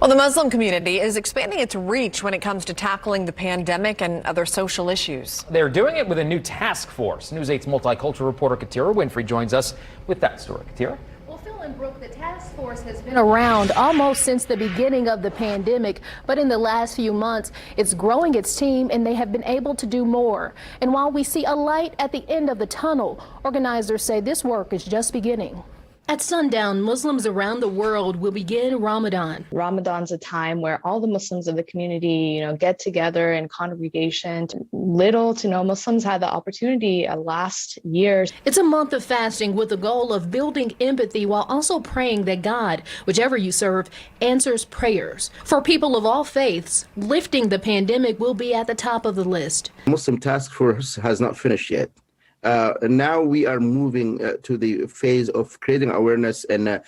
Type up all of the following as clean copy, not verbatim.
Well, the Muslim community is expanding its reach when it comes to tackling the pandemic and other social issues. They're doing it with a new task force. News 8's multicultural reporter Katira Winfrey joins us with that story. Katira? Well, Phil and Brooke, the task force has been around almost since the beginning of the pandemic, but in the last few months, it's growing its team and they have been able to do more. And while we see a light at the end of the tunnel, organizers say this work is just beginning. At sundown, Muslims around the world will begin Ramadan. Ramadan's a time where all the Muslims of the community, get together in congregation. Little to no Muslims had the opportunity last year. It's a month of fasting with the goal of building empathy while also praying that God, whichever you serve, answers prayers. For people of all faiths, lifting the pandemic will be at the top of the list. Muslim task force has not finished yet. Now we are moving to the phase of creating awareness and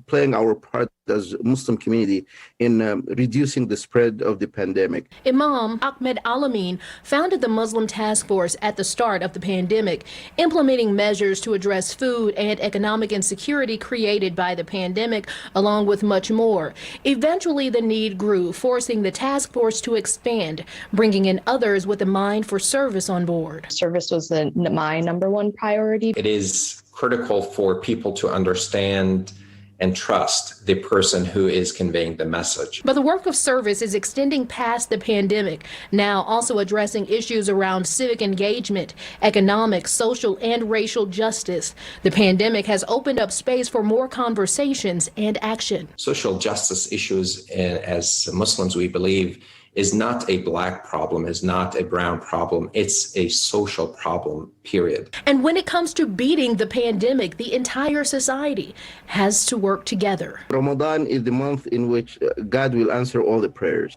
playing our part as Muslim community in reducing the spread of the pandemic. Imam Ahmed Alamin founded the Muslim Task Force at the start of the pandemic, implementing measures to address food and economic insecurity created by the pandemic, along with much more. Eventually, the need grew, forcing the task force to expand, bringing in others with a mind for service on board. Service was my number one priority. It is critical for people to understand and trust the person who is conveying the message. But the work of service is extending past the pandemic, now also addressing issues around civic engagement, economic, social, and racial justice. The pandemic has opened up space for more conversations and action. Social justice issues, as Muslims, we believe, is not a black problem, is not a brown problem. It's a social problem, period. And when it comes to beating the pandemic, the entire society has to work together. Ramadan is the month in which God will answer all the prayers.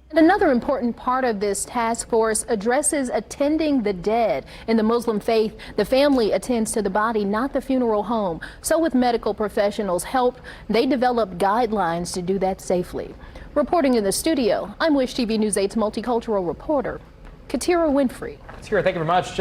And another important part of this task force addresses attending the dead. In the Muslim faith, the family attends to the body, not the funeral home. So with medical professionals' help, they develop guidelines to do that safely. Reporting in the studio, I'm Wish TV News 8's multicultural reporter, Katira Winfrey. Katira, thank you very much.